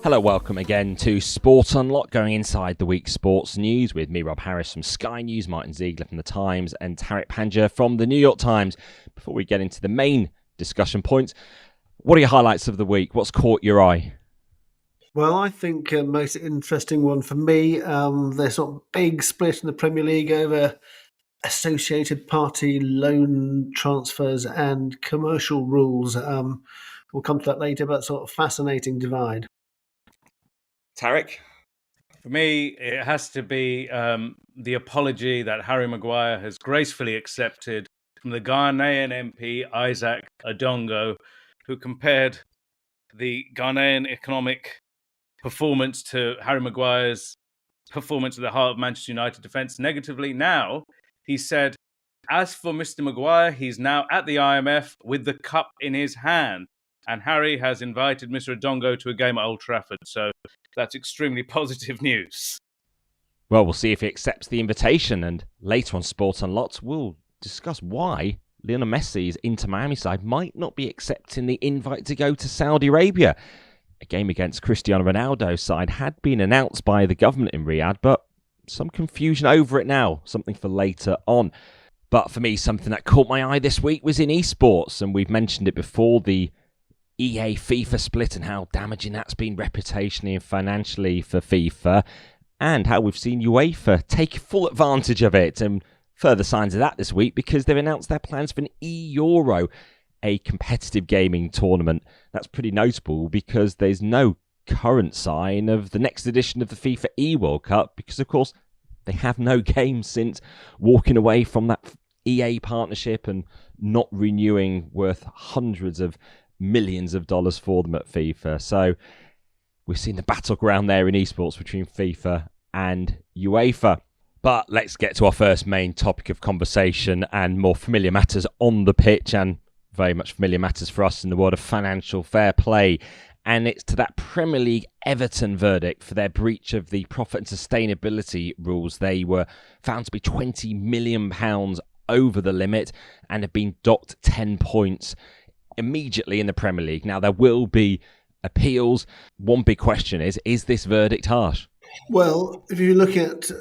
Hello, welcome again to Sport Unlocked, going inside the week's sports news with me, Rob Harris from Sky News, Martyn Ziegler from The Times and Tariq Panja from The New York Times. Before we get into the main discussion points, what are your highlights of the week? What's caught your eye? Well, I think most interesting one for me, there's sort of big split in the Premier League over associated party loan transfers and commercial rules. We'll come to that later, but sort of fascinating divide. Tariq? For me, it has to be the apology that Harry Maguire has gracefully accepted from the Ghanaian MP Isaac Adongo, who compared the Ghanaian economic performance to Harry Maguire's performance at the heart of Manchester United defence negatively. Now, he said, as for Mr. Maguire, he's now at the IMF with the cup in his hand. And Harry has invited Mr. Adongo to a game at Old Trafford. So that's extremely positive news. Well, we'll see if he accepts the invitation. And later on Sport Unlocked, we'll discuss why Lionel Messi's Inter Miami side might not be accepting the invite to go to Saudi Arabia. A game against Cristiano Ronaldo's side had been announced by the government in Riyadh, but some confusion over it now. Something for later on. But for me, something that caught my eye this week was in esports. And we've mentioned it before, the EA FIFA split and how damaging that's been reputationally and financially for FIFA, and how we've seen UEFA take full advantage of it, and further signs of that this week because they've announced their plans for an e-Euro, a competitive gaming tournament. That's pretty notable because there's no current sign of the next edition of the FIFA e-World Cup because, of course, they have no games since walking away from that EA partnership and not renewing worth hundreds of millions of dollars for them at FIFA. So we've seen the battleground there in esports between FIFA and UEFA. But let's get to our first main topic of conversation and more familiar matters on the pitch, and very much familiar matters for us in the world of financial fair play. And it's to that Premier League Everton verdict for their breach of the profit and sustainability rules. They were found to be £20 million over the limit and have been docked 10 points immediately in the Premier League. Now, there will be appeals. One big question is this verdict harsh? Well, if you look at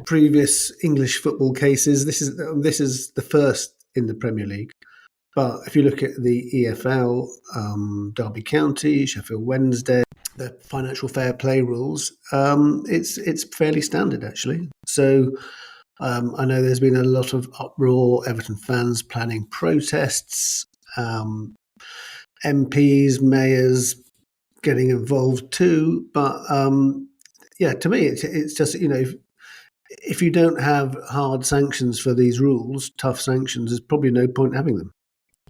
previous English football cases, this is the first in the Premier League. But if you look at the EFL, Derby County, Sheffield Wednesday, the financial fair play rules, it's fairly standard, actually. So I know there's been a lot of uproar, Everton fans planning protests, MPs, mayors getting involved too. But to me, it's just, if you don't have hard sanctions for these rules, tough sanctions, there's probably no point having them.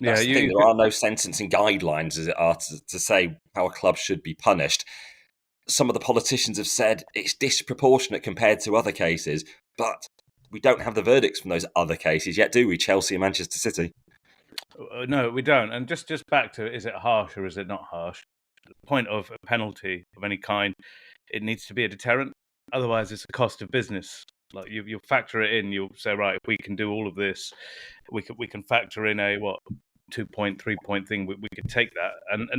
That's the thing. There are no sentencing guidelines as it are to say how a club should be punished. Some of the politicians have said it's disproportionate compared to other cases, but we don't have the verdicts from those other cases yet, do we? Chelsea and Manchester City. No, we don't. And just back to, is it harsh or is it not harsh? The point of a penalty of any kind, it needs to be a deterrent. Otherwise, it's a cost of business. Like you'll factor it in. You'll say, right, if we can do all of this, we can factor in a 2-point, 3-point thing. We could take that, and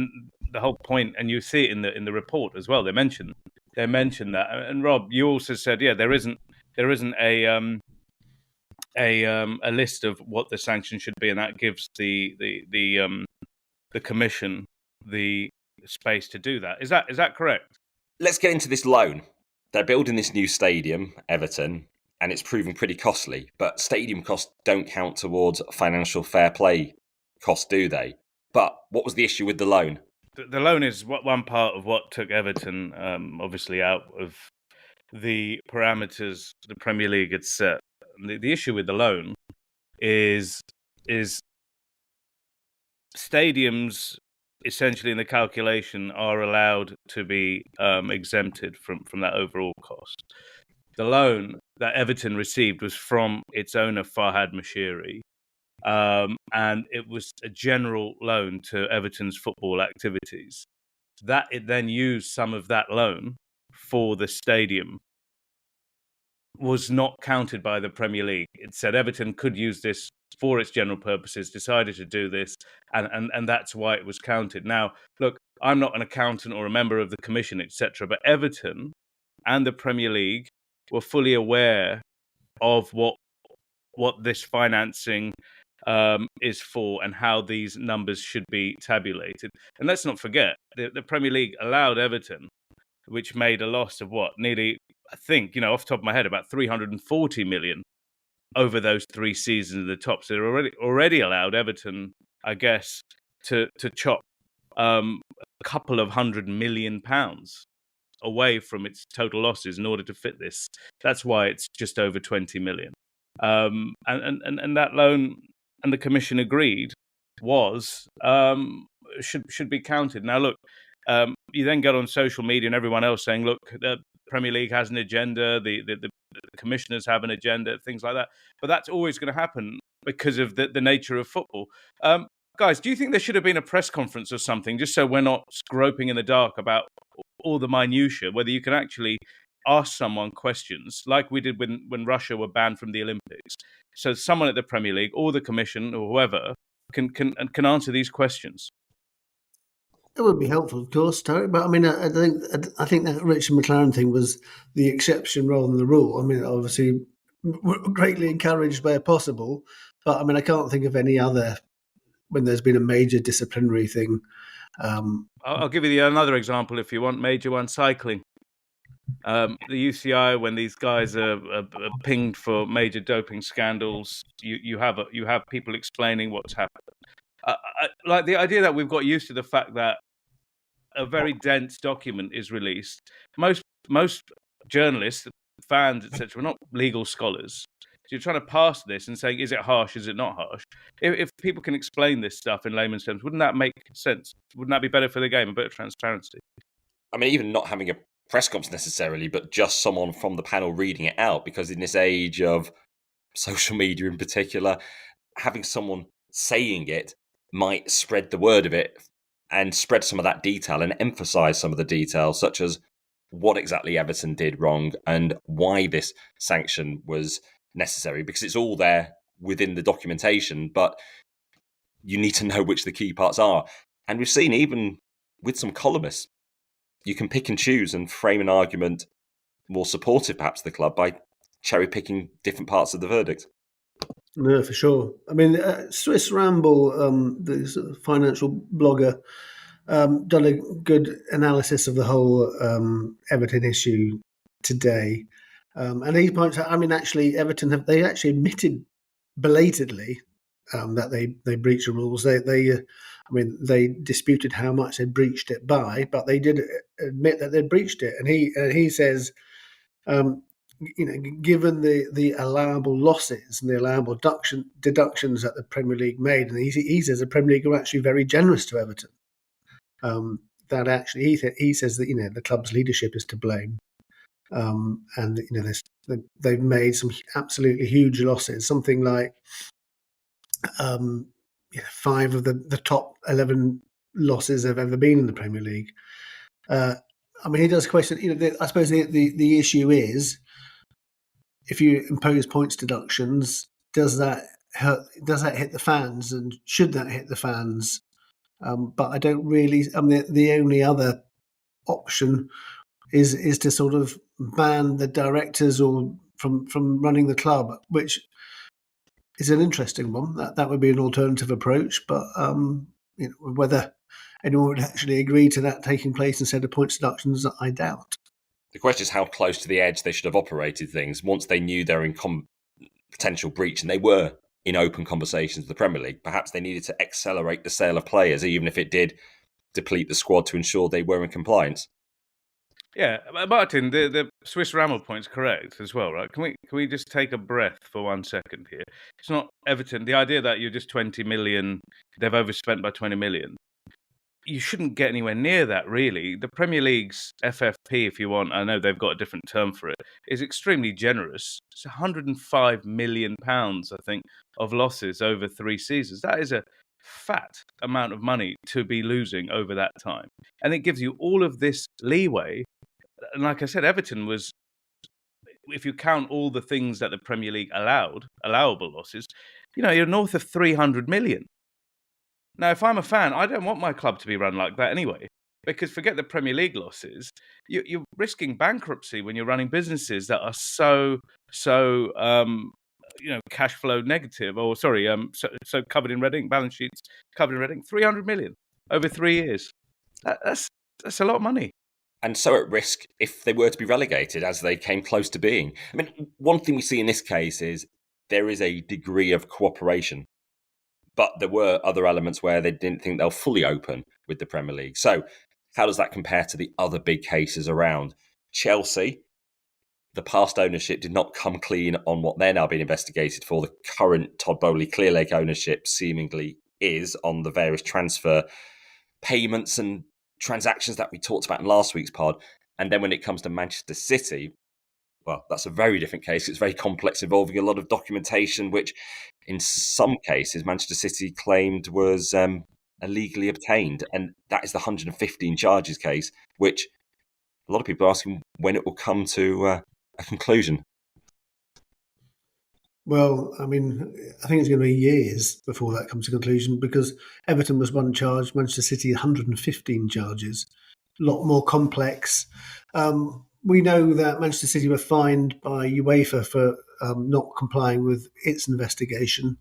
the whole point. And you see it in the report as well. They mention that. And Rob, you also said, there isn't a list of what the sanction should be, and that gives the commission the space to do that. Is that correct? Let's get into this loan. They're building this new stadium, Everton, and it's proving pretty costly. But stadium costs don't count towards financial fair play costs, do they? But what was the issue with the loan? The loan is one part of what took Everton, obviously, out of the parameters the Premier League had set. The issue with the loan is stadiums, essentially in the calculation, are allowed to be exempted from that overall cost. The loan that Everton received was from its owner, Farhad Moshiri, and it was a general loan to Everton's football activities. That it then used some of that loan for the stadium was not counted by the Premier League. It said Everton could use this for its general purposes, decided to do this, and that's why it was counted. Now, look, I'm not an accountant or a member of the commission, etc., but Everton and the Premier League were fully aware of what this financing is for and how these numbers should be tabulated. And let's not forget, the Premier League allowed Everton, which made a loss of nearly, I think, off the top of my head, about 340 million over those 3 seasons at the top. So they're already allowed Everton, I guess, to chop a couple of £100 million away from its total losses in order to fit this. That's why it's just over 20 million. And that loan, and the commission agreed, should be counted. Now, look, you then get on social media and everyone else saying, look, the Premier League has an agenda, the commissioners have an agenda, things like that. But that's always going to happen because of the nature of football. Guys, do you think there should have been a press conference or something, just so we're not groping in the dark about all the minutiae, whether you can actually ask someone questions like we did when Russia were banned from the Olympics? So someone at the Premier League or the commission or whoever can answer these questions. It would be helpful, of course, Tariq. But I mean, I think that Richard McLaren thing was the exception rather than the rule. I mean, obviously, we're greatly encouraged where possible, but I mean, I can't think of any other when there's been a major disciplinary thing. I'll give you another example if you want. Major one: cycling. The UCI, when these guys are pinged for major doping scandals, you have people explaining what's happened. Like the idea that we've got used to the fact that a very dense document is released. Most journalists, fans, etc., are not legal scholars. So you're trying to pass this and saying, is it harsh? Is it not harsh? If people can explain this stuff in layman's terms, wouldn't that make sense? Wouldn't that be better for the game, a bit of transparency? I mean, even not having a press conference necessarily, but just someone from the panel reading it out, because in this age of social media in particular, having someone saying it might spread the word of it and spread some of that detail and emphasise some of the details, such as what exactly Everton did wrong and why this sanction was necessary, because it's all there within the documentation, but you need to know which the key parts are. And we've seen, even with some columnists, you can pick and choose and frame an argument more supportive, perhaps, of the club by cherry-picking different parts of the verdict. No, for sure. I mean, Swiss Ramble, the sort of financial blogger, done a good analysis of the whole Everton issue today. And he points out, I mean, actually, Everton they actually admitted belatedly that they breached the rules. They disputed how much they breached it by, but they did admit that they breached it. And he says, given the allowable losses and the allowable deductions that the Premier League made, and he says the Premier League were actually very generous to Everton. That actually he says that the club's leadership is to blame, and they've made some absolutely huge losses, something like 5 of the top 11 losses have ever been in the Premier League. I mean, he does question. I suppose the issue is, if you impose points deductions, does that hit the fans, and should that hit the fans? But I don't really. I mean, the only other option is to sort of ban the directors or from running the club, which is an interesting one. That would be an alternative approach, but whether anyone would actually agree to that taking place instead of points deductions, I doubt. The question is how close to the edge they should have operated things once they knew they were in potential breach, and they were in open conversations with the Premier League. Perhaps they needed to accelerate the sale of players, even if it did deplete the squad, to ensure they were in compliance. Yeah, Martyn, the Swiss Ramble point's correct as well, right? Can we just take a breath for 1 second here? It's not Everton. The idea that you're just 20 million, they've overspent by 20 million. You shouldn't get anywhere near that, really. The Premier League's FFP, if you want, I know they've got a different term for it, is extremely generous. It's £105 million, I think, of losses over 3 seasons. That is a fat amount of money to be losing over that time. And it gives you all of this leeway. And like I said, Everton was, if you count all the things that the Premier League allowable losses, you're north of 300 million. Now, if I'm a fan, I don't want my club to be run like that anyway. because forget the Premier League losses, you're risking bankruptcy when you're running businesses that are so cash flow negative, or so covered in red ink, balance sheets covered in red ink. 300 million over 3 years. That's a lot of money. And so at risk if they were to be relegated, as they came close to being. I mean, one thing we see in this case is there is a degree of cooperation, but there were other elements where they didn't think they'll fully open with the Premier League. So how does that compare to the other big cases around? Chelsea, the past ownership did not come clean on what they're now being investigated for. The current Todd Bowley Clearlake ownership seemingly is on the various transfer payments and transactions that we talked about in last week's pod. And then when it comes to Manchester City, well, that's a very different case. It's very complex, involving a lot of documentation, which in some cases Manchester City claimed was illegally obtained. And that is the 115 charges case, which a lot of people are asking when it will come to a conclusion. Well, I mean, I think it's going to be years before that comes to conclusion, because Everton was one charge, Manchester City 115 charges, a lot more complex. We know that Manchester City were fined by UEFA for not complying with its investigation.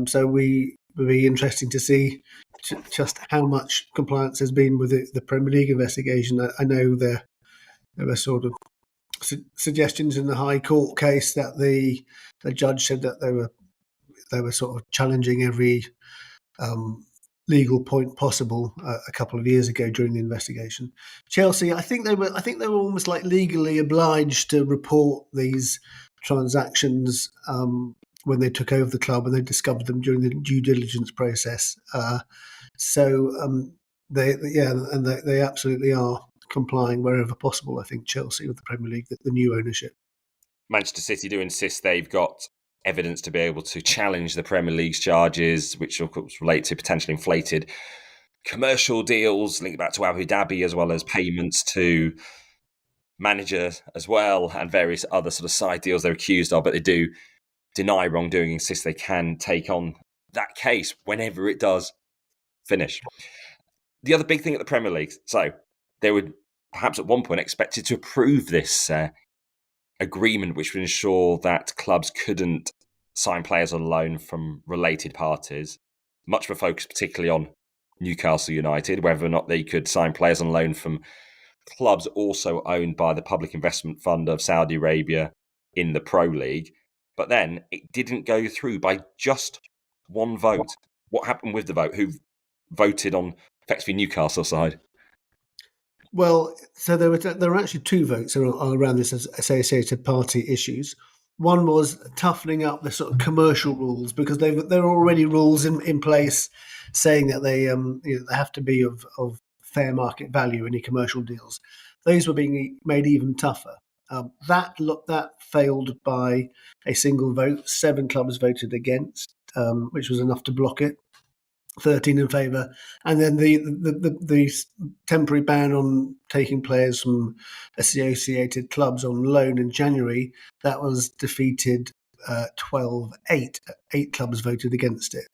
So we would be interesting to see just how much compliance has been with the Premier League investigation. I know there were sort of suggestions in the High Court case that the judge said that they were sort of challenging every legal point possible a couple of years ago during the investigation. Chelsea, I think they were almost like legally obliged to report these transactions when they took over the club, and they discovered them during the due diligence process. They absolutely are complying wherever possible, I think, Chelsea, with the Premier League, the new ownership. Manchester City do insist they've got evidence to be able to challenge the Premier League's charges, which of course relate to potentially inflated commercial deals linked back to Abu Dhabi, as well as payments to managers as well, and various other sort of side deals they're accused of, but they do deny wrongdoing, insist they can take on that case whenever it does finish. The other big thing at the Premier League, so they were perhaps at one point expected to approve this agreement, which would ensure that clubs couldn't sign players on loan from related parties. Much of a focus particularly on Newcastle United, whether or not they could sign players on loan from clubs also owned by the Public Investment Fund of Saudi Arabia in the Pro League. But then it didn't go through by just one vote. What happened with the vote? Who voted on effectively Newcastle's side? Well, so there were actually two votes around this associated party issues. One was toughening up the sort of commercial rules, because there are already rules in place saying that they have to be of fair market value, any commercial deals. Those were being made even tougher. That failed by a single vote. 7 clubs voted against, which was enough to block it. 13 in favour, and then the temporary ban on taking players from associated clubs on loan in January, that was defeated 12-8. 8 clubs voted against it.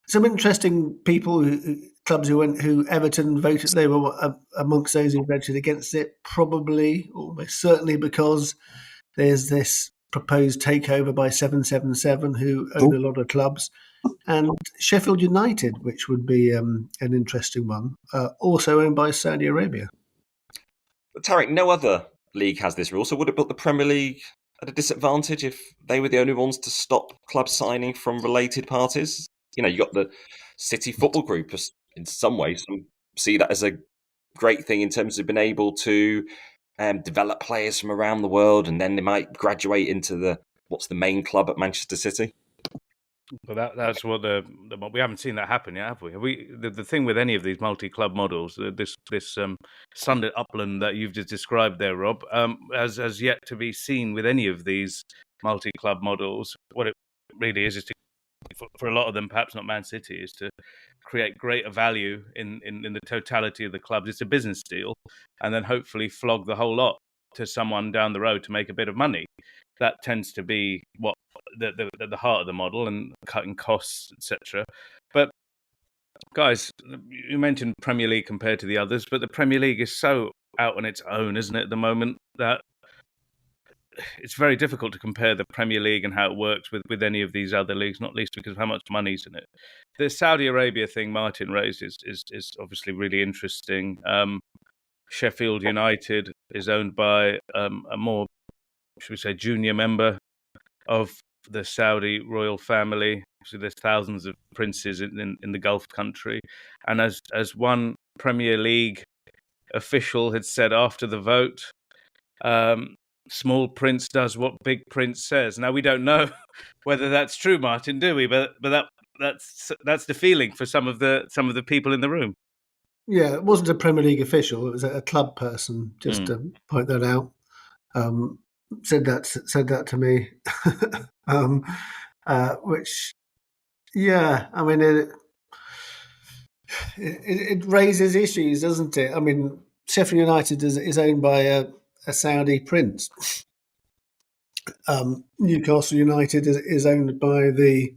Some interesting people, clubs who Everton voted, they were amongst those who voted against it, probably, almost certainly, because there's this proposed takeover by 777, who own a lot of clubs. And Sheffield United, which would be an interesting one, also owned by Saudi Arabia. But Tariq, no other league has this rule, so would it put the Premier League at a disadvantage if they were the only ones to stop clubs signing from related parties? You got the City Football Group, in some ways, some see that as a great thing in terms of being able to develop players from around the world, and then they might graduate into what's the main club at Manchester City. Well, that's what we haven't seen that happen yet, have we? The thing with any of these multi-club models, this Sunday Upland that you've just described there, Rob, has yet to be seen with any of these multi-club models. What it really is to, for a lot of them, perhaps not Man City, is to create greater value in the totality of the clubs. It's a business deal, and then hopefully flog the whole lot to someone down the road to make a bit of money. That tends to be what the heart of the model, and cutting costs, etc. But Guys, you mentioned Premier League compared to the others, but the Premier League is so out on its own, isn't it, at the moment, that it's very difficult to compare the Premier League and how it works with any of these other leagues, not least because of how much money's in it. The Saudi Arabia thing Martyn raised is obviously really interesting. Sheffield United is owned by a more, should we say, junior member of the Saudi royal family. So there's thousands of princes in the Gulf country. And as one Premier League official had said after the vote, small prince does what big prince says. Now, we don't know whether that's true, Martyn, do we? But that's the feeling for some of the people in the room. Yeah, it wasn't a Premier League official; it was a club person. Just to point that out, said that to me. Which, yeah, I mean, it raises issues, doesn't it? I mean, Sheffield United is owned by a Saudi prince. Newcastle United is owned by the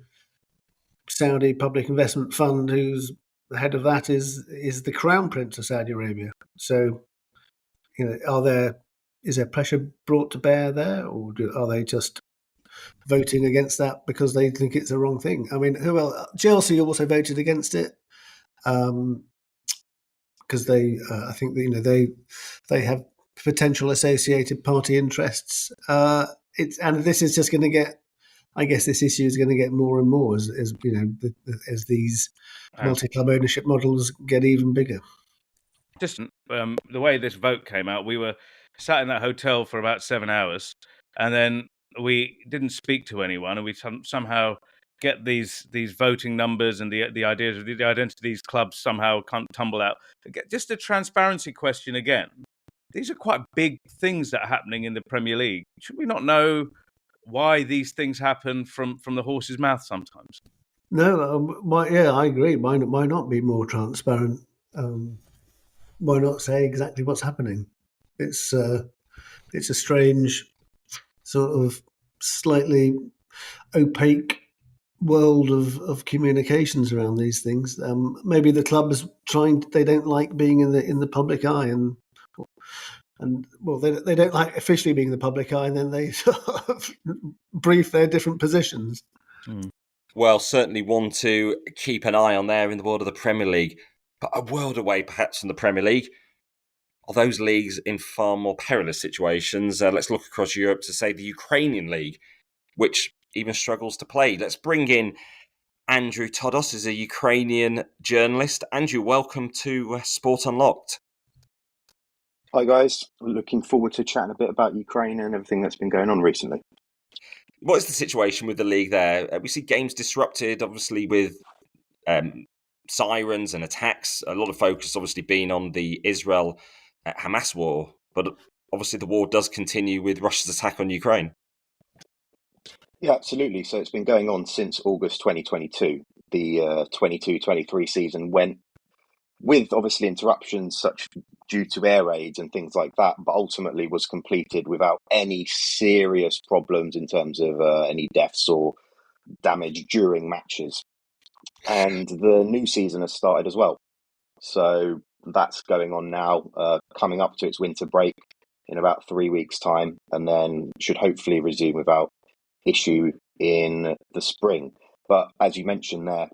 Saudi Public Investment Fund, who's the head of that is the Crown Prince of Saudi Arabia. So, is there pressure brought to bear there, or are they just voting against that because they think it's the wrong thing? I mean, who else? Chelsea also voted against it because they, I think they have potential associated party interests. And this is just going to get. I guess this issue is going to get more and more as these multi-club ownership models get even bigger. Just the way this vote came out, we were sat in that hotel for about 7 hours, and then we didn't speak to anyone, and we somehow get these voting numbers and the ideas of the identity of these clubs somehow can't tumble out. Just a transparency question again. These are quite big things that are happening in the Premier League. Should we not know why these things happen from the horse's mouth sometimes? No, I agree. Why not be more transparent? Why not say exactly what's happening? It's a strange, sort of slightly opaque world of communications around these things. Maybe the club is they don't like being in the public eye, and well, they don't like officially being in the public eye, and then they sort of brief their different positions. Well, certainly one to keep an eye on there in the world of the Premier League. But a world away, perhaps, from the Premier League are those leagues in far more perilous situations. Let's look across Europe to, say, the Ukrainian league, which even struggles to play. Let's bring in Andrew Todos, who's a Ukrainian journalist. Andrew, welcome to Sport Unlocked. Hi guys, looking forward to chatting a bit about Ukraine and everything that's been going on recently. What is the situation with the league there? We see games disrupted, obviously, with sirens and attacks. A lot of focus obviously being on the Israel-Hamas war, but obviously the war does continue with Russia's attack on Ukraine. Yeah, absolutely. So it's been going on since August 2022. The 22-23 season went with obviously interruptions such due to air raids and things like that, but ultimately was completed without any serious problems in terms of any deaths or damage during matches. And the new season has started as well. So that's going on now, coming up to its winter break in about 3 weeks' time, and then should hopefully resume without issue in the spring. But as you mentioned there,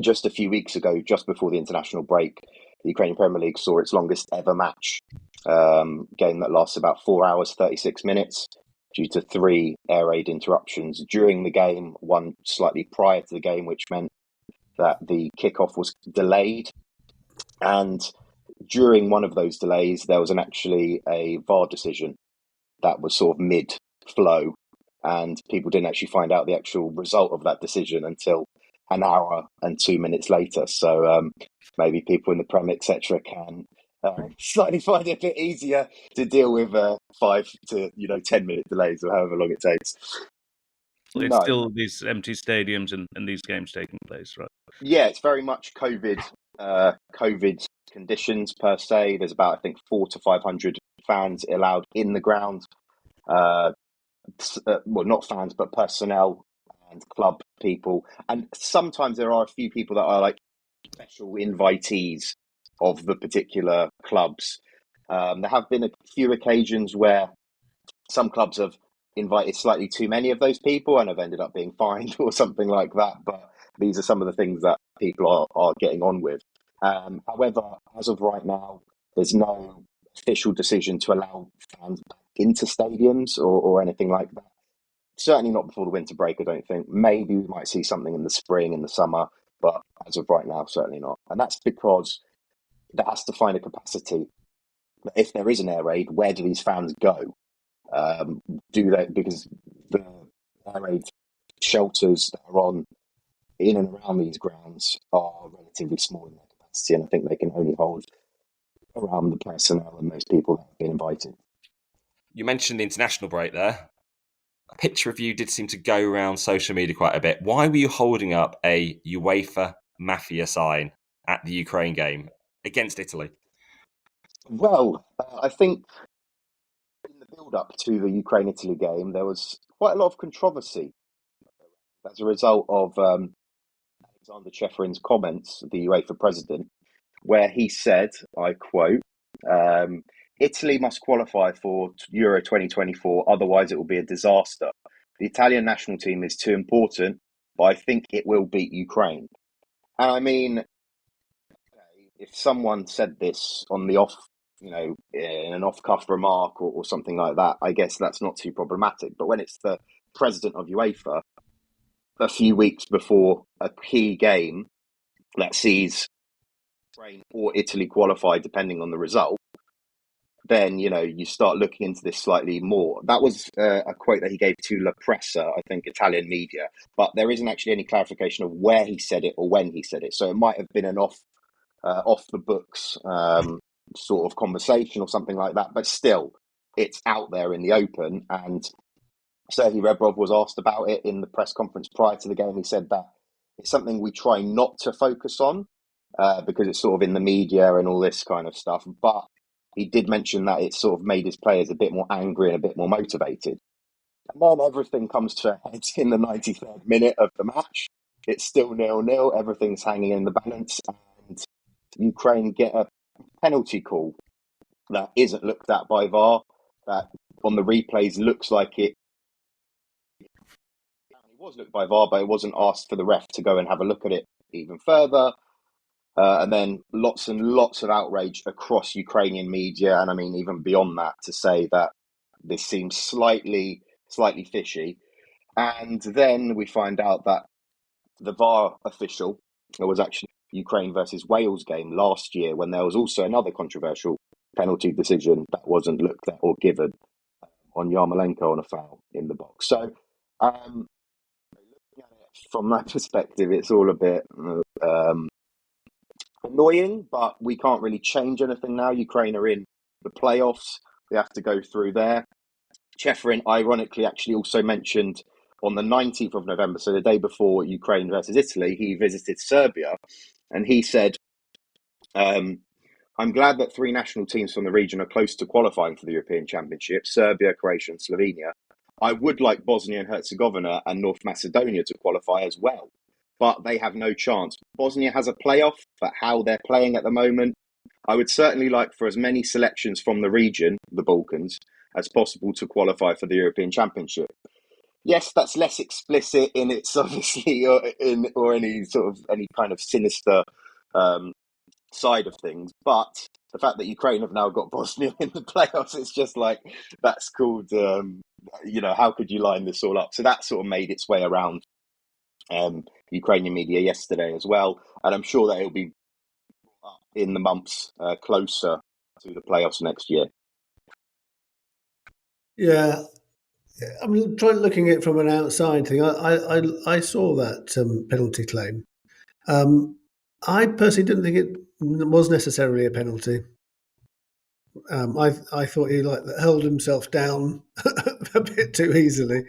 just a few weeks ago, just before the international break, the Ukrainian Premier League saw its longest ever match, game that lasts about 4 hours, 36 minutes, due to 3 air raid interruptions during the game, one slightly prior to the game, which meant that the kickoff was delayed. And during one of those delays, there was actually a VAR decision that was sort of mid-flow, and people didn't actually find out the actual result of that decision until an hour and 2 minutes later. So maybe people in the Prem, etc., can slightly find it a bit easier to deal with 5 to 10 minute delays or however long it takes. It's still these empty stadiums and these games taking place, right? Yeah, it's very much COVID conditions per se. There's about, I think, 400 to 500 fans allowed in the ground. Well, not fans, but personnel and club people. And sometimes there are a few people that are like special invitees of the particular clubs. There have been a few occasions where some clubs have invited slightly too many of those people and have ended up being fined or something like that. But these are some of the things that people are getting on with. However, as of right now, there's no official decision to allow fans back into stadiums or anything like that. Certainly not before the winter break, I don't think. Maybe we might see something in the spring, in the summer, but as of right now, certainly not. And that's because there has to find a capacity. If there is an air raid, where do these fans go? Do they, because the air raid shelters that are on in and around these grounds are relatively small in their capacity, and I think they can only hold around the personnel and those people that have been invited. You mentioned the international break there. A picture of you did seem to go around social media quite a bit. Why were you holding up a UEFA Mafia sign at the Ukraine game against Italy? Well, I think in the build-up to the Ukraine-Italy game, there was quite a lot of controversy as a result of Aleksander Čeferin's comments, the UEFA president, where he said, I quote, Italy must qualify for Euro 2024, otherwise it will be a disaster. The Italian national team is too important, but I think it will beat Ukraine. And I mean, if someone said this on the off, in an off-cuff remark or something like that, I guess that's not too problematic. But when it's the president of UEFA, a few weeks before a key game that sees Ukraine or Italy qualify, depending on the result, then, you start looking into this slightly more. That was a quote that he gave to La Pressa, I think, Italian media, but there isn't actually any clarification of where he said it or when he said it. So it might have been an off the books sort of conversation or something like that. But still, it's out there in the open. And Sergei Rebrov was asked about it in the press conference prior to the game. He said that it's something we try not to focus on because it's sort of in the media and all this kind of stuff. But he did mention that it sort of made his players a bit more angry and a bit more motivated. And then everything comes to a head in the 93rd minute of the match. It's still 0-0. Everything's hanging in the balance. And Ukraine get a penalty call that isn't looked at by VAR. That on the replays looks like it was looked by VAR, but it wasn't asked for the ref to go and have a look at it even further. And then lots and lots of outrage across Ukrainian media, and I mean even beyond that, to say that this seems slightly fishy. And then we find out that the VAR official, it was actually Ukraine versus Wales game last year, when there was also another controversial penalty decision that wasn't looked at or given on Yarmolenko on a foul in the box. So looking at it from that perspective, it's all a bit annoying, but we can't really change anything now. Ukraine are in the playoffs. We have to go through there. Čeferin, ironically, actually also mentioned on the 19th of November, so the day before Ukraine versus Italy, he visited Serbia, and he said, I'm glad that 3 national teams from the region are close to qualifying for the European Championship, Serbia, Croatia and Slovenia. I would like Bosnia and Herzegovina and North Macedonia to qualify as well, but they have no chance. Bosnia has a playoff, but how they're playing at the moment, I would certainly like for as many selections from the region, the Balkans, as possible to qualify for the European Championship. Yes, that's less explicit in its obviously or any kind of sinister side of things, but the fact that Ukraine have now got Bosnia in the playoffs, it's just like, that's called, how could you line this all up? So that sort of made its way around Ukrainian media yesterday as well, and I'm sure that it'll be in the months closer to the playoffs next year. Yeah, I'm looking at it from an outside thing. I saw that penalty claim. I personally didn't think it was necessarily a penalty. I thought he held himself down a bit too easily.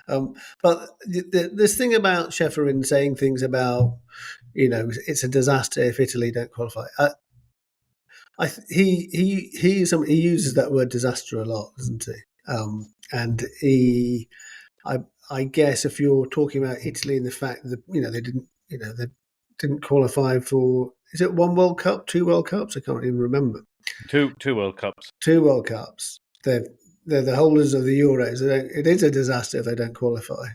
But this thing about Čeferin saying things about, it's a disaster if Italy don't qualify. He uses that word disaster a lot, doesn't he? And I guess if you're talking about Italy and the fact that they didn't, didn't qualify for, is it one World Cup, 2 World Cups? I can't even remember. Two World Cups. 2 World Cups. They're the holders of the Euros. It is a disaster if they don't qualify.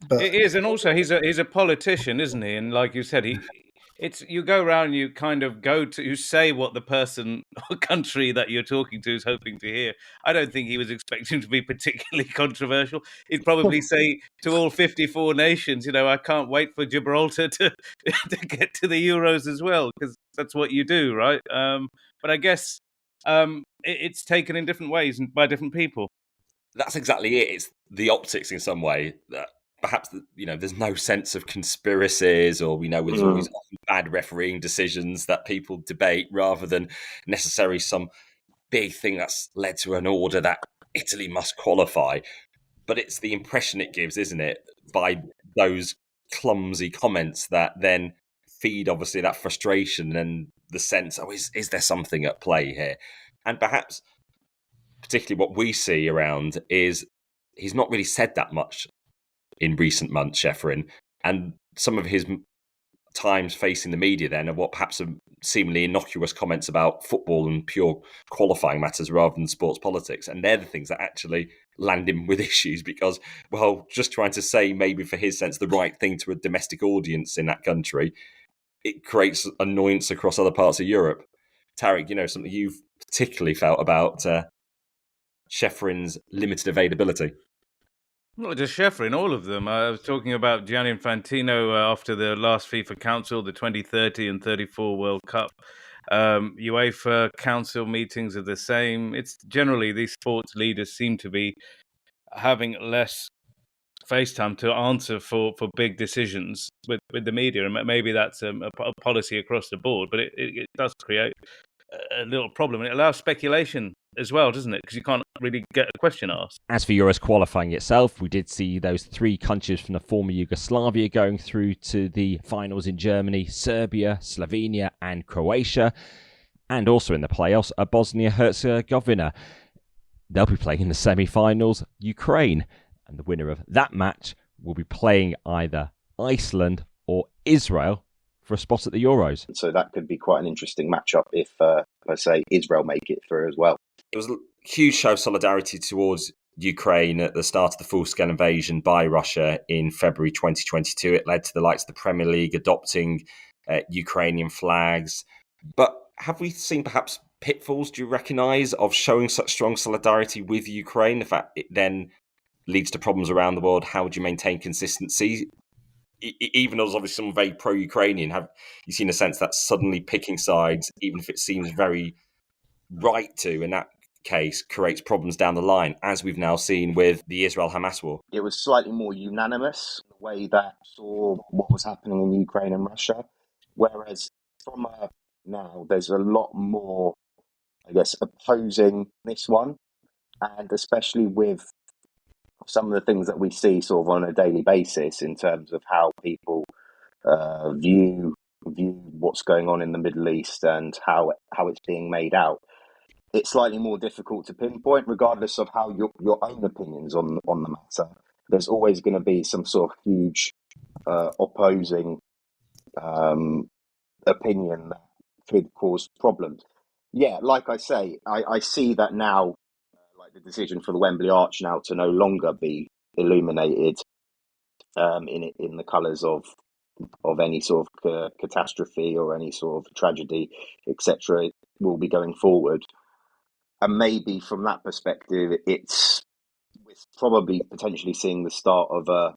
But it is, and also he's a politician, isn't he? And like you said, you go around, you kind of you say what the person or country that you're talking to is hoping to hear. I don't think he was expecting to be particularly controversial. He'd probably say to all 54 nations, I can't wait for Gibraltar to get to the Euros as well, because that's what you do, right? But I guess it's taken in different ways and by different people. That's exactly it. It's the optics in some way that perhaps, there's no sense of conspiracies, or we know there's always bad refereeing decisions that people debate, rather than necessarily some big thing that's led to an order that Italy must qualify. But it's the impression it gives, isn't it, by those clumsy comments that then feed, obviously, that frustration and the sense, is there something at play here? And perhaps, particularly what we see around is he's not really said that much in recent months, Čeferin, and some of his times facing the media then are what perhaps are seemingly innocuous comments about football and pure qualifying matters rather than sports politics. And they're the things that actually land him with issues because, just trying to say maybe for his sense the right thing to a domestic audience in that country, it creates annoyance across other parts of Europe. Tariq, something you've particularly felt about Čeferin's limited availability? Not just Čeferin, all of them. I was talking about Gianni Infantino after the last FIFA Council, the 2030 and 34 World Cup. UEFA Council meetings are the same. It's generally these sports leaders seem to be having less face time to answer for big decisions with the media. And maybe that's a policy across the board, but it does create a little problem. And it allows speculation as well, doesn't it? Because you can't really get a question asked. As for Euros qualifying itself, we did see those 3 countries from the former Yugoslavia going through to the finals in Germany: Serbia, Slovenia and Croatia. And also in the playoffs are Bosnia-Herzegovina. They'll be playing in the semi-finals Ukraine. And the winner of that match will be playing either Iceland or Israel for a spot at the Euros. So that could be quite an interesting matchup if, let's say, Israel make it through as well. It was a huge show of solidarity towards Ukraine at the start of the full-scale invasion by Russia in February 2022. It led to the likes of the Premier League adopting Ukrainian flags. But have we seen perhaps pitfalls, do you recognise, of showing such strong solidarity with Ukraine? The fact it then leads to problems around the world. How would you maintain consistency? Even as obviously someone very pro-Ukrainian, have you seen a sense that suddenly picking sides, even if it seems very right to, in that case, creates problems down the line, as we've now seen with the Israel-Hamas war? It was slightly more unanimous in the way that saw what was happening in Ukraine and Russia, whereas from now there's a lot more, I guess, opposing this one, and especially with some of the things that we see sort of on a daily basis in terms of how people view what's going on in the Middle East and how it's being made out. It's slightly more difficult to pinpoint, regardless of how your own opinions on the matter. There's always going to be some sort of huge opposing opinion that could cause problems. Yeah, like I say, I see that now, like the decision for the Wembley Arch now to no longer be illuminated in the colours of any sort of catastrophe or any sort of tragedy, etc., will be going forward. And maybe from that perspective, we're probably potentially seeing the start of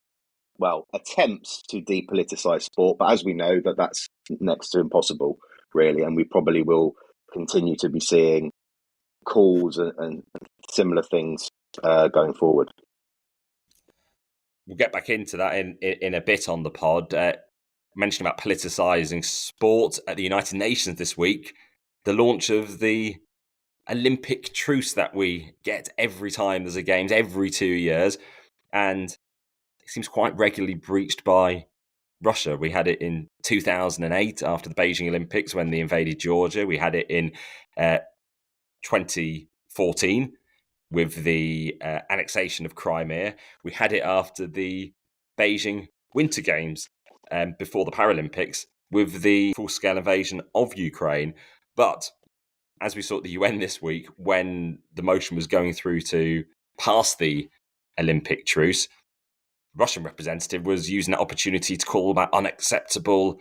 attempts to depoliticize sport. But as we know, that's next to impossible, really. And we probably will continue to be seeing calls and similar things going forward. We'll get back into that in a bit on the pod. Mentioned about politicising sport at the United Nations this week. The launch of the Olympic truce that we get every time there's a Games, every 2 years. And it seems quite regularly breached by Russia. We had it in 2008 after the Beijing Olympics when they invaded Georgia. We had it in 2014 with the annexation of Crimea. We had it after the Beijing Winter Games before the Paralympics. with the full-scale invasion of Ukraine. But as we saw at the UN this week, when the motion was going through to pass the Olympic truce, Russian representative was using that opportunity to call about unacceptable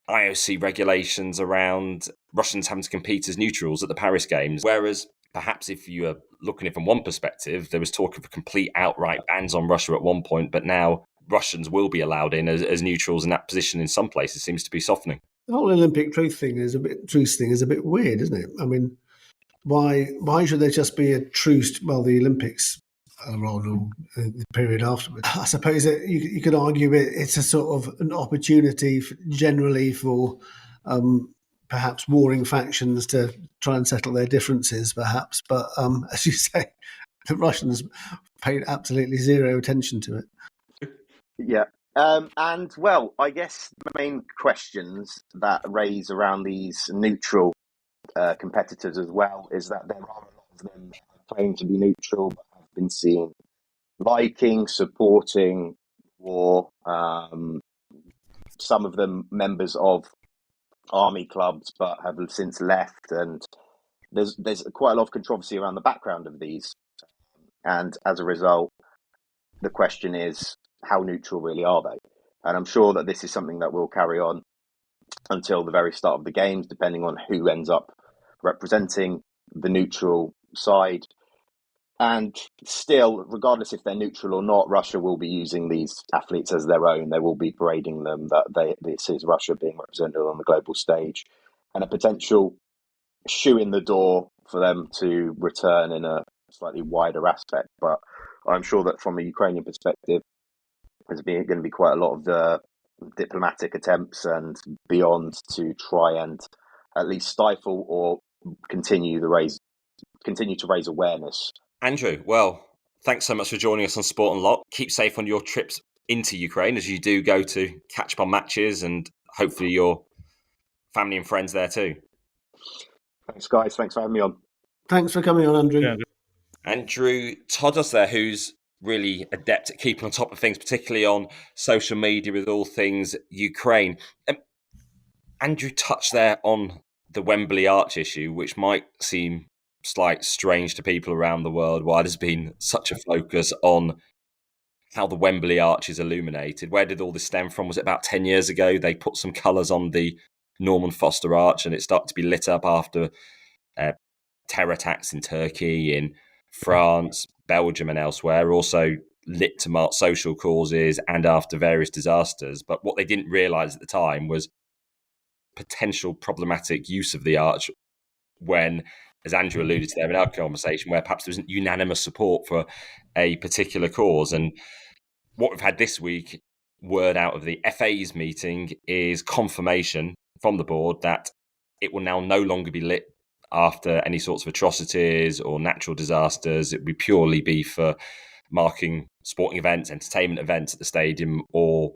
IOC regulations around Russians having to compete as neutrals at the Paris Games. Whereas perhaps if you are looking at it from one perspective, there was talk of a complete outright bans on Russia at one point, but now Russians will be allowed in as neutrals, and that position in some places seems to be softening. The whole Olympic truce thing is a bit weird, isn't it? I mean, why should there just be a truce while the Olympics are on, or the period afterwards? I suppose that you could argue it's a sort of an opportunity generally for perhaps warring factions to try and settle their differences, perhaps. But as you say, the Russians paid absolutely zero attention to it. Yeah. And, well, I guess the main questions that raise around these neutral competitors as well is that there are a lot of them that claim to be neutral but have been seen liking, supporting war. Some of them members of army clubs but have since left, and there's quite a lot of controversy around the background of these. And as a result, the question is, how neutral really are they? And I'm sure that this is something that will carry on until the very start of the games, depending on who ends up representing the neutral side. And still, regardless if they're neutral or not, Russia will be using these athletes as their own. They will be parading them, that this is Russia being represented on the global stage, and a potential shoe in the door for them to return in a slightly wider aspect. But I'm sure that from a Ukrainian perspective, there's going to be quite a lot of diplomatic attempts and beyond to try and at least stifle or continue to raise awareness. Andrew, well, thanks so much for joining us on Sport Unlocked. Keep safe on your trips into Ukraine as you do go to catch up on matches, and hopefully your family and friends there too. Thanks, guys. Thanks for having me on. Thanks for coming on, Andrew. Yeah. Andrew Todos there, who's really adept at keeping on top of things, particularly on social media with all things Ukraine. Andrew touched there on the Wembley arch issue, which might seem strange to people around the world, why there's been such a focus on how the Wembley arch is illuminated. Where did all this stem from? Was it about 10 years ago? They put some colours on the Norman Foster arch and it started to be lit up after terror attacks in Turkey, in France, Belgium and elsewhere, also lit to mark social causes and after various disasters. But what they didn't realise at the time was potential problematic use of the arch when, as Andrew alluded to there in our conversation, where perhaps there isn't unanimous support for a particular cause. And what we've had this week, word out of the FA's meeting, is confirmation from the board that it will now no longer be lit after any sorts of atrocities or natural disasters. It will purely be for marking sporting events, entertainment events at the stadium, or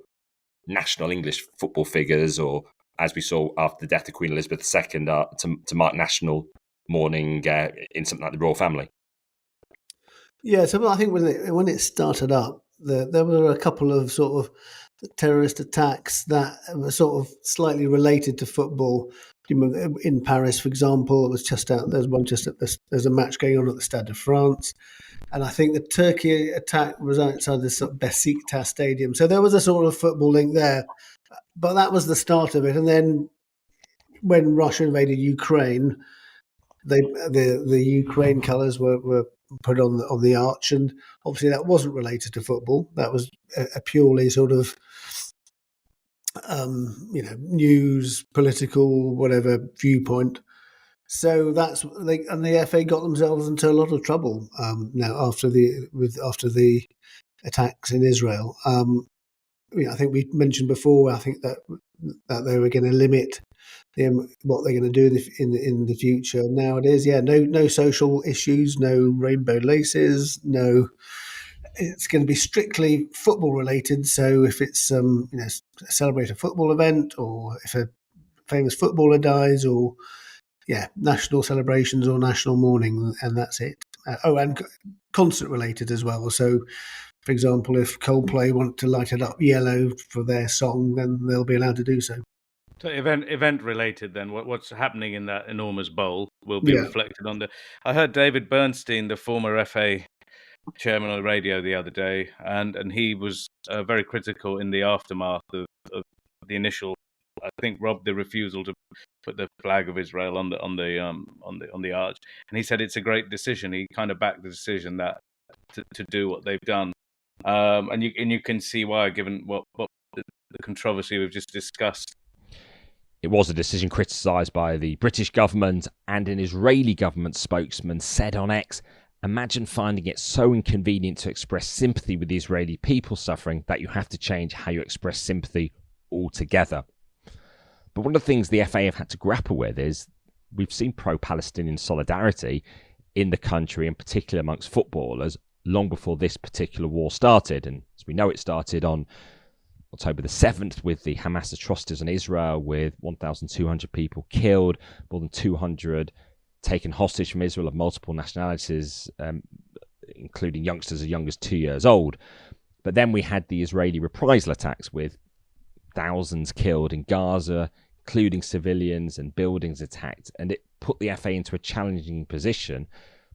national English football figures, or as we saw after the death of Queen Elizabeth II, to mark national mourning in something like the royal family. Yeah, so I think when it started up, there were a couple of sort of terrorist attacks that were sort of slightly related to football. In Paris, for example, it was just out. There's a match going on at the Stade de France, and I think the Turkey attack was outside the sort of Besiktas stadium. So there was a sort of football link there, but that was the start of it. And then when Russia invaded Ukraine, the Ukraine colours were put on the arch, and obviously that wasn't related to football. That was a purely sort of news, political, whatever viewpoint. So the FA got themselves into a lot of trouble now after the attacks in Israel. I think we mentioned before. I think that they were going to limit what they're going to do in the future. Nowadays, no social issues, no rainbow laces, no. It's going to be strictly football related. So if it's celebrate a football event, or if a famous footballer dies, or national celebrations or national mourning, and that's it. And concert related as well. So, for example, if Coldplay want to light it up yellow for their song, then they'll be allowed to do so. So event related then, what's happening in that enormous bowl will be reflected on the... I heard David Bernstein, the former FA chairman on the radio the other day, and he was very critical in the aftermath of the initial, I think, Rob, the refusal to put the flag of Israel on the arch, and he said it's a great decision. He kind of backed the decision that to do what they've done, and you can see why, given what the controversy we've just discussed. It was a decision criticised by the British government, and an Israeli government spokesman said on X, "Imagine finding it so inconvenient to express sympathy with the Israeli people suffering that you have to change how you express sympathy altogether." But one of the things the FA have had to grapple with is we've seen pro-Palestinian solidarity in the country, in particular amongst footballers, long before this particular war started. And as we know, it started on October the 7th with the Hamas atrocities on Israel, with 1,200 people killed, more than 200 taken hostage from Israel of multiple nationalities, including youngsters as young as 2 years old. But then we had the Israeli reprisal attacks with thousands killed in Gaza, including civilians, and buildings attacked. And it put the FA into a challenging position.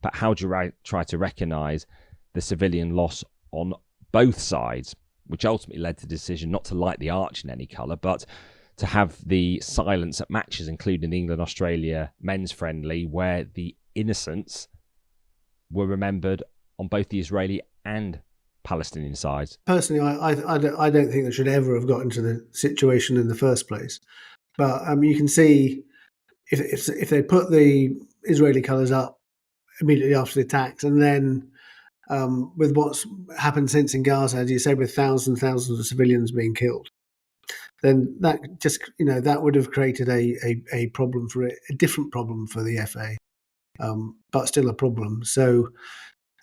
But how do you try to recognise the civilian loss on both sides, which ultimately led to the decision not to light the arch in any colour, but to have the silence at matches, including the England-Australia men's friendly, where the innocents were remembered on both the Israeli and Palestinian sides? Personally, I don't think they should ever have got into the situation in the first place. But you can see if they put the Israeli colours up immediately after the attacks, and then with what's happened since in Gaza, as you say, with thousands of civilians being killed, then that just, that would have created a problem for it, a different problem for the FA, but still a problem. So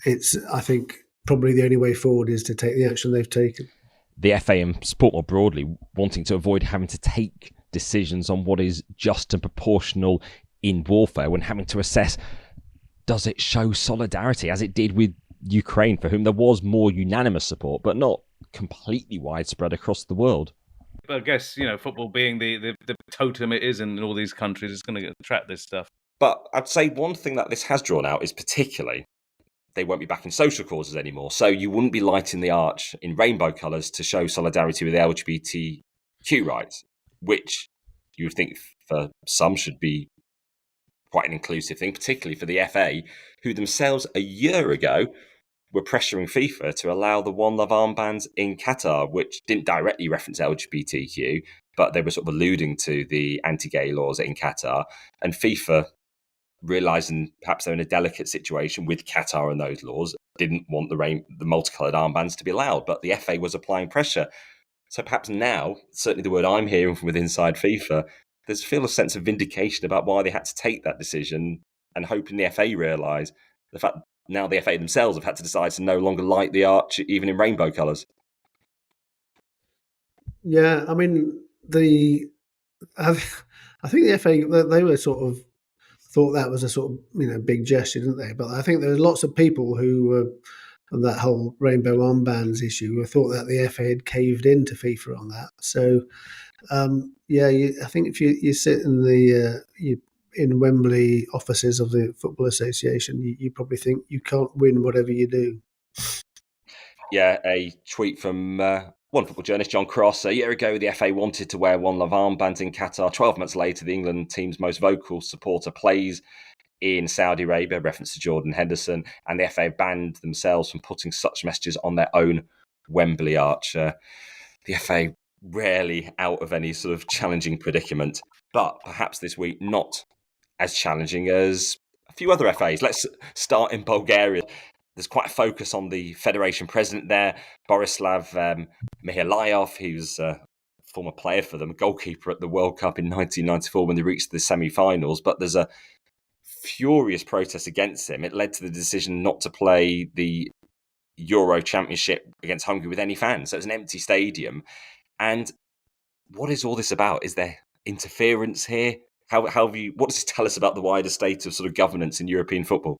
it's, I think, probably the only way forward is to take the action they've taken. The FA and sport more broadly wanting to avoid having to take decisions on what is just and proportional in warfare, when having to assess, does it show solidarity, as it did with Ukraine, for whom there was more unanimous support, but not completely widespread across the world. I guess, football being the totem it is in all these countries, is going to attract this stuff. But I'd say one thing that this has drawn out is particularly they won't be backing social causes anymore. So you wouldn't be lighting the arch in rainbow colours to show solidarity with the LGBTQ rights, which you would think for some should be quite an inclusive thing, particularly for the FA, who themselves a year ago were pressuring FIFA to allow the One Love armbands in Qatar, which didn't directly reference LGBTQ, but they were sort of alluding to the anti-gay laws in Qatar. And FIFA, realising perhaps they're in a delicate situation with Qatar and those laws, didn't want the multicoloured armbands to be allowed, but the FA was applying pressure. So perhaps now, certainly the word I'm hearing from within inside FIFA, there's a sense of vindication about why they had to take that decision, and hoping the FA realise the fact now the FA themselves have had to decide to no longer light the arch even in rainbow colours. Yeah, I mean, I think the FA, they were sort of thought that was a sort of big gesture, didn't they? But I think there were lots of people who were on that whole rainbow armbands issue who thought that the FA had caved into FIFA on that. So I think if you sit in the in Wembley offices of the Football Association, you probably think you can't win whatever you do. Yeah, a tweet from one football journalist, John Cross. A year ago, the FA wanted to wear One Love armbands in Qatar. 12 months later, the England team's most vocal supporter plays in Saudi Arabia, reference to Jordan Henderson, and the FA banned themselves from putting such messages on their own Wembley arch. The FA rarely out of any sort of challenging predicament, but perhaps this week not as challenging as a few other FAs. Let's start in Bulgaria. There's quite a focus on the federation president there, Borislav Mihalyov. He was a former player for them, goalkeeper at the World Cup in 1994 when they reached the semi-finals. But there's a furious protest against him. It led to the decision not to play the Euro Championship against Hungary with any fans. So it was an empty stadium. And what is all this about? Is there interference here? What does this tell us about the wider state of sort of governance in European football?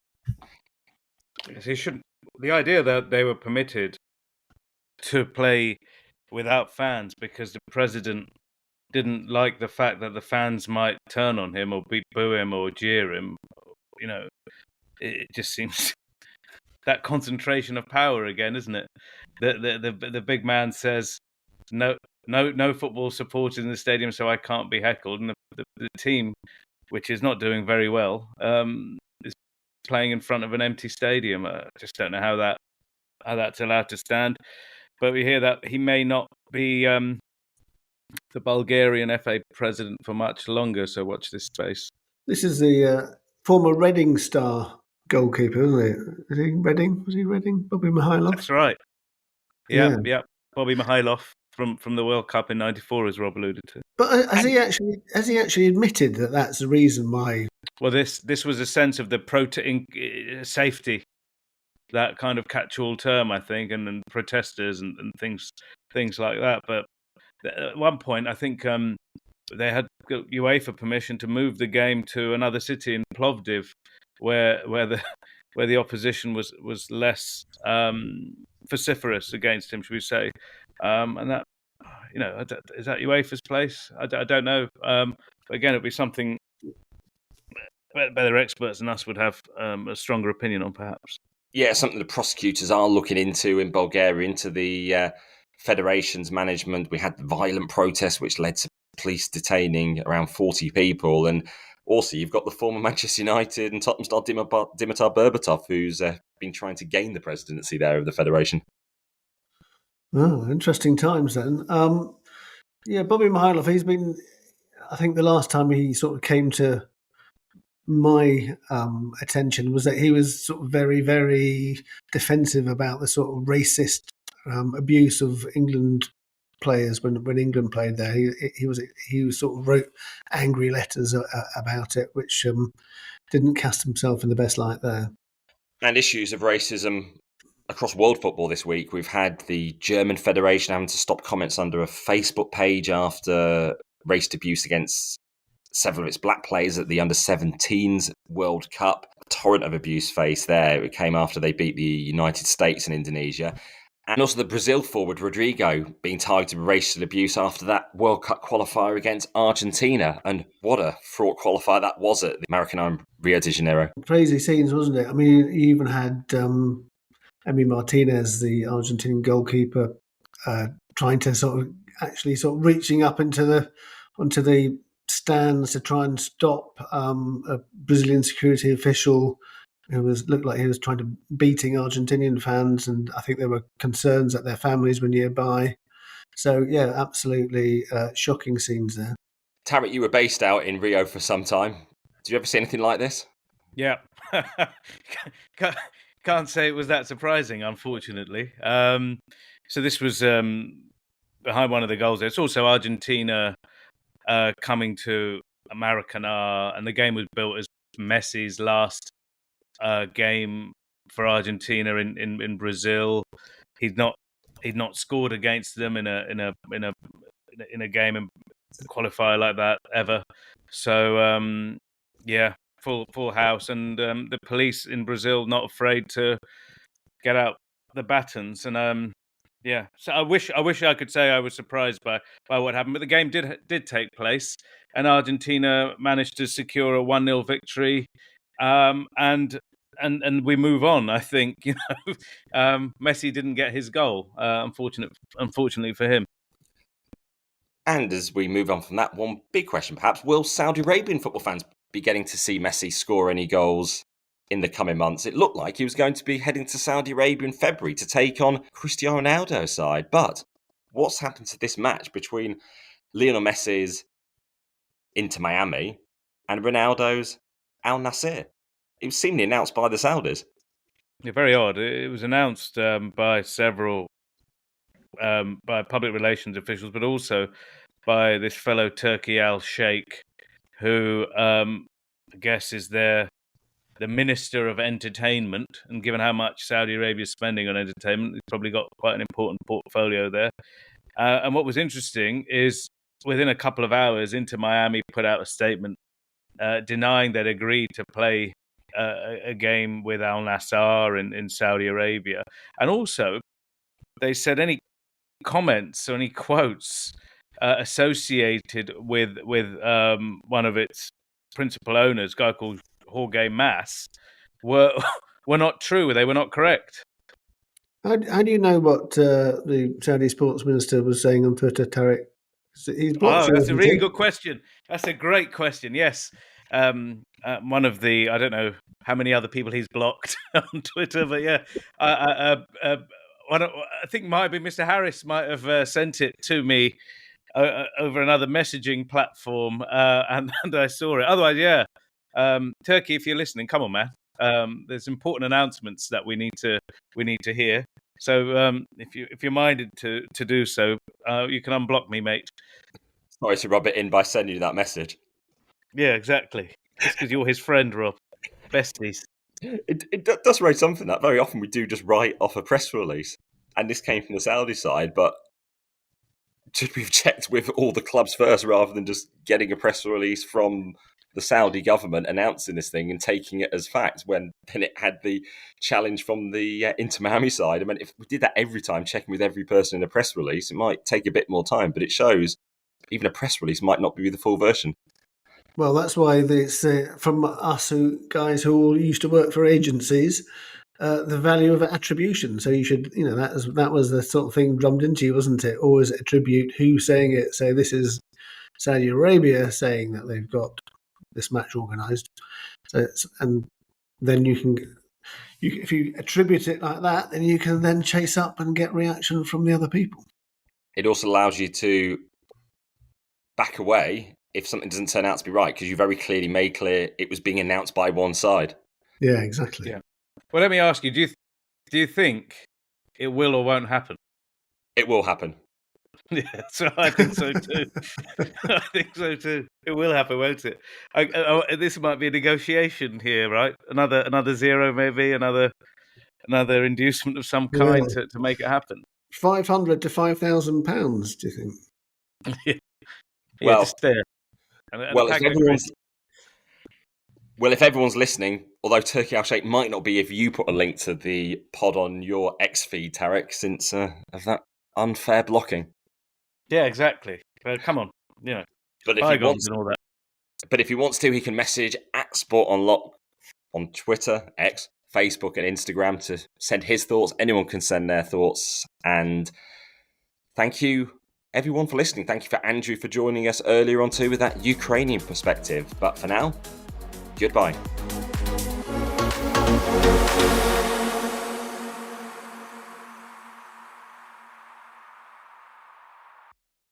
The idea that they were permitted to play without fans because the president didn't like the fact that the fans might turn on him or boo him or jeer him. It just seems that concentration of power again, isn't it? The big man says no football supporters in the stadium, so I can't be heckled, and the team, which is not doing very well, is playing in front of an empty stadium. I just don't know how that's allowed to stand. But we hear that he may not be the Bulgarian FA president for much longer, so watch this space. This is the former Reading star goalkeeper, isn't it? Is he Reading? Was he Reading? Bobby Mihailov? That's right. Yeah. Bobby Mihailov from the World Cup in '94, as Rob alluded to. But has he actually admitted that that's the reason why? Well, this was a sense of the safety, that kind of catch-all term, I think, and protesters and things like that. But at one point, I think they had UEFA permission to move the game to another city in Plovdiv, where the opposition was less vociferous against him, should we say? And that, is that UEFA's place? I don't know. But again, it'd be something better experts than us would have a stronger opinion on, perhaps. Yeah, something the prosecutors are looking into in Bulgaria, into the federation's management. We had the violent protests, which led to police detaining around 40 people. And also, you've got the former Manchester United and Tottenham star Dimitar Berbatov, who's been trying to gain the presidency there of the federation. Oh, interesting times then. Bobby Mihailov, he's been, I think the last time he sort of came to my attention was that he was sort of very, very defensive about the sort of racist abuse of England players when England played there. He was sort of wrote angry letters about it, which didn't cast himself in the best light there. And issues of racism across world football this week. We've had the German Federation having to stop comments under a Facebook page after racist abuse against several of its black players at the Under-17s World Cup. A torrent of abuse faced there. It came after they beat the United States and Indonesia. And also the Brazil forward, Rodrigo, being targeted with racial abuse after that World Cup qualifier against Argentina. And what a fraught qualifier that was at the Maracanã in Rio de Janeiro. Crazy scenes, wasn't it? I mean, you even had Emi Martinez, the Argentine goalkeeper, trying to sort of reaching up onto the stands to try and stop a Brazilian security official who looked like he was trying to beating Argentinian fans, and I think there were concerns that their families were nearby. So yeah, absolutely shocking scenes there. Tariq, you were based out in Rio for some time. Did you ever see anything like this? Yeah. Can't say it was that surprising, unfortunately. So this was behind one of the goals there. It's also Argentina coming to Maracanã, and the game was built as Messi's last game for Argentina in Brazil. He'd not scored against them in a game in qualifier like that ever. So full house, and the police in Brazil not afraid to get out the batons. And so I wish I could say I was surprised by what happened, but the game did take place, and Argentina managed to secure a 1-0 victory, and we move on. I think Messi didn't get his goal, unfortunately for him. And as we move on from that, one big question perhaps: will Saudi Arabian football fans be getting to see Messi score any goals in the coming months? It looked like he was going to be heading to Saudi Arabia in February to take on Cristiano Ronaldo's side. But what's happened to this match between Lionel Messi's Inter Miami and Ronaldo's Al Nassr? It was seemingly announced by the Saudis. Yeah, very odd. It was announced by several by public relations officials, but also by this fellow Turki Al Sheikh, who I guess is the Minister of Entertainment. And given how much Saudi Arabia is spending on entertainment, he's probably got quite an important portfolio there. And what was interesting is within a couple of hours, Inter Miami put out a statement denying they'd agreed to play a game with Al Nassr in Saudi Arabia. And also, they said any comments or any quotes associated with one of its principal owners, a guy called Jorge Mas, were not true. They were not correct. How do you know what the Saudi sports minister was saying on Twitter, Tariq? He's blocked that's a really good question. That's a great question. Yes. One of the, I don't know how many other people he's blocked on Twitter, but yeah, I think might be Mr. Harris might have sent it to me over another messaging platform, and I saw it. Otherwise, yeah, Turkey, if you're listening, come on, man. There's important announcements that we need to hear. So if you're minded to do so, you can unblock me, mate. Sorry to rub it in by sending you that message. Yeah, exactly. Just because you're his friend, Rob. Besties. It does raise something that very often we do just write off a press release. And this came from the Saudi side, but should we have checked with all the clubs first rather than just getting a press release from the Saudi government announcing this thing and taking it as fact when then it had the challenge from the Inter Miami side? I mean, if we did that every time, checking with every person in a press release, it might take a bit more time, but it shows even a press release might not be the full version. Well, that's why it's from us guys who all used to work for agencies, the value of attribution. So you should, that was the sort of thing drummed into you, wasn't it? Always attribute who's saying it. Say this is Saudi Arabia saying that they've got this match organised. So and then if you attribute it like that, then you can then chase up and get reaction from the other people. It also allows you to back away if something doesn't turn out to be right, because you very clearly made clear it was being announced by one side. Yeah, exactly. Yeah. Well, let me ask you: do you think it will or won't happen? It will happen. Yeah, so I think so too. I think so too. It will happen, won't it? This might be a negotiation here, right? Another zero, maybe another inducement of some kind to make it happen. £500 to £5,000. Do you think? Yeah, well, just there. If everyone's listening, although Turkey Al-Sheikh might not be if you put a link to the pod on your X feed, Tariq, since of that unfair blocking. Yeah, exactly. Come on, But if he wants to, he can message @SportOnLock on Twitter, X, Facebook, and Instagram to send his thoughts. Anyone can send their thoughts. And thank you, everyone, for listening. Thank you for Andrew for joining us earlier on too with that Ukrainian perspective. But for now, goodbye.